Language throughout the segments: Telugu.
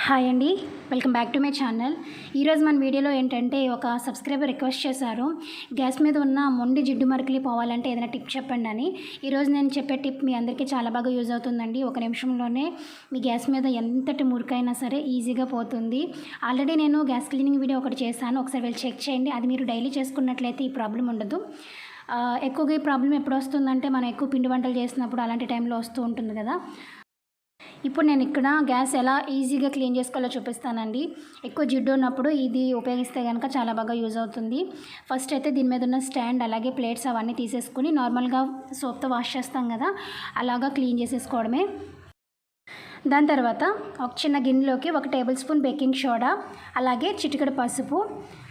హాయ్ అండి, welcome back to my channel. ఈరోజు మన వీడియోలో ఏంటంటే ఒక సబ్స్క్రైబర్ రిక్వెస్ట్ చేశారు, గ్యాస్ మీద ఉన్న మొండి జిడ్డు మరకలు పోవాలంటే ఏదైనా టిప్ చెప్పండి అని. ఈరోజు నేను చెప్పే టిప్ మీ అందరికీ చాలా బాగా యూజ్ అవుతుందండి. ఒక నిమిషంలోనే మీ గ్యాస్ మీద ఎంతటి మురికైనా సరే ఈజీగా పోతుంది. ఆల్రెడీ నేను గ్యాస్ క్లీనింగ్ వీడియో ఒకటి చేశాను, ఒకసారి వెళ్ళి చెక్ చేయండి. అది మీరు డైలీ చేసుకున్నట్లయితే ఈ ప్రాబ్లం ఉండదు. ఎక్కువగా ఈ ప్రాబ్లం ఎప్పుడు వస్తుందంటే మనం ఎక్కువ పిండి వంటలు చేసినప్పుడు అలాంటి టైంలో వస్తూ ఉంటుంది కదా. ఇప్పుడు నేను ఇక్కడ గ్యాస్ ఎలా ఈజీగా క్లీన్ చేసుకోవాలో చూపిస్తానండి. ఎక్కువ జిడ్డు ఉన్నప్పుడు ఇది ఉపయోగిస్తే కనుక చాలా బాగా యూజ్ అవుతుంది. ఫస్ట్ అయితే దీని మీద ఉన్న స్టాండ్ అలాగే ప్లేట్స్ అవన్నీ తీసేసుకుని నార్మల్గా సోప్తో వాష్ చేస్తాం కదా, అలాగా క్లీన్ చేసేసుకోవడమే. దాని తర్వాత ఒక చిన్న గిన్నెలోకి 1 టేబుల్ స్పూన్ బేకింగ్ సోడా, అలాగే చిటికెడు పసుపు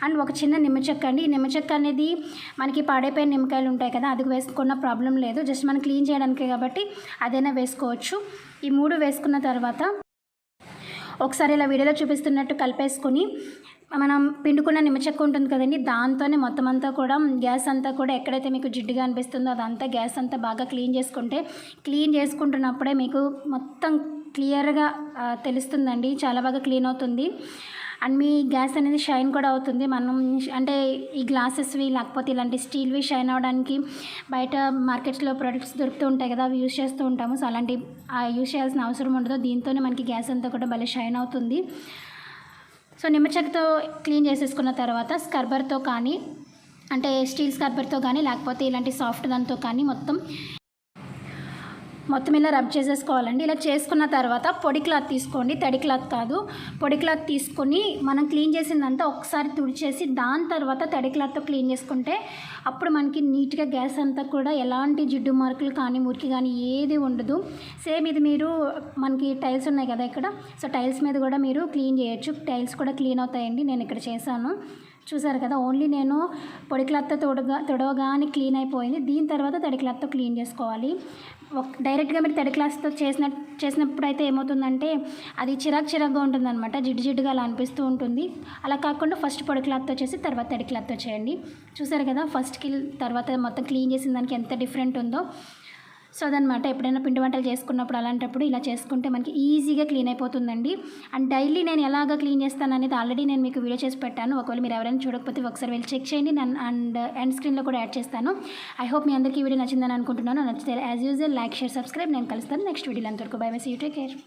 అండ్ ఒక చిన్న నిమ్మచెక్క అండి. ఈ నిమ్మచెక్క అనేది మనకి పాడైపోయిన నిమ్మకాయలు ఉంటాయి కదా, అది వేసుకున్న ప్రాబ్లం లేదు, జస్ట్ మనం క్లీన్ చేయడానికే కాబట్టి అదైనా వేసుకోవచ్చు. ఈ 3 వేసుకున్న తర్వాత ఒకసారి ఇలా వీడియోలో చూపిస్తున్నట్టు కలిపేసుకొని మనం పిండుకున్న నిమ్మచెక్క ఉంటుంది కదండి, దాంతోనే మొత్తం అంతా కూడా గ్యాస్ అంతా కూడా ఎక్కడైతే మీకు జిడ్డుగా అనిపిస్తుందో అదంతా గ్యాస్ అంతా బాగా క్లీన్ చేసుకుంటున్నప్పుడే మీకు మొత్తం క్లియర్గా తెలుస్తుందండి. చాలా బాగా క్లీన్ అవుతుంది అండ్ మీ గ్యాస్ అనేది షైన్ కూడా అవుతుంది. మనం అంటే ఈ గ్లాసెస్వి లేకపోతే ఇలాంటి స్టీల్వి షైన్ అవ్వడానికి బయట మార్కెట్స్లో ప్రొడక్ట్స్ దొరుకుతూ ఉంటాయి కదా, అవి యూజ్ చేస్తూ ఉంటాము. సో అలాంటి యూజ్ చేయాల్సిన అవసరం ఉండదు. దీంతోనే మనకి గ్యాస్ అంతా కూడా భలే షైన్ అవుతుంది. సో నిమ్మచెక్కతో క్లీన్ చేసేసుకున్న తర్వాత స్క్రబ్బర్తో కానీ, అంటే స్టీల్ స్క్రబ్బర్తో కానీ లేకపోతే ఇలాంటి సాఫ్ట్ దాంతో కానీ మొత్తం ఇలా రబ్ చేసేసుకోవాలండి. ఇలా చేసుకున్న తర్వాత పొడి క్లాత్ తీసుకోండి, తడి క్లాత్ కాదు. పొడి క్లాత్ తీసుకొని మనం క్లీన్ చేసిందంతా ఒకసారి తుడిచేసి దాని తర్వాత తడి క్లాత్తో క్లీన్ చేసుకుంటే అప్పుడు మనకి నీట్గా గ్యాస్ అంతా కూడా ఎలాంటి జిడ్డు మార్కులు కానీ మురికి కానీ ఏది ఉండదు. సేమ్ ఇది మీరు మనకి టైల్స్ ఉన్నాయి కదా ఇక్కడ, సో టైల్స్ మీద కూడా మీరు క్లీన్ చేయొచ్చు. టైల్స్ కూడా క్లీన్ అవుతాయండి. నేను ఇక్కడ చేశాను, చూసారు కదా. ఓన్లీ నేను పొడి క్లాత్తో తొడవగానే క్లీన్ అయిపోయింది. దీని తర్వాత తడి క్లాత్తో క్లీన్ చేసుకోవాలి. డైరెక్ట్గా మీరు తడి క్లాత్తో చేసినప్పుడు అయితే ఏమవుతుందంటే అది చిరాకుగా ఉంటుందన్నమాట, జిడ్డుగా అలా అనిపిస్తూ ఉంటుంది. అలా కాకుండా ఫస్ట్ పొడి క్లాత్తో చేసి తర్వాత తడి క్లాత్తో చేయండి. చూసారు కదా, ఫస్ట్కి తర్వాత మొత్తం క్లీన్ చేసిన దానికి ఎంత డిఫరెంట్ ఉందో. సో అదనమాట, ఎప్పుడైనా పిండి వంటలు చేసుకున్నప్పుడు అలాంటప్పుడు ఇలా చేసుకుంటే మనకి ఈజీగా క్లీన్ అయిపోతుందండి. అండ్ డైలీ నేను ఎలాగ క్లీన్ చేస్తాను అనేది ఆల్రెడీ నేను మీకు వీడియో చేసి పెట్టాను. ఒకవేళ మీరు ఎవరైనా చూడకపోతే ఒకసారి వెళ్ళి చెక్ చేయండి. అండ్ ఎండ్ స్క్రీన్లో కూడా యాడ్ చేస్తాను. ఐ హోప్ మీ అందరికీ వీడియో నచ్చిందని అనుకుంటున్నాను. నచ్చితే as usual like, share, subscribe. నేను కలుస్తాను నెక్స్ట్ వీడియోలో. అంతవరకు bye bye, see you, take care.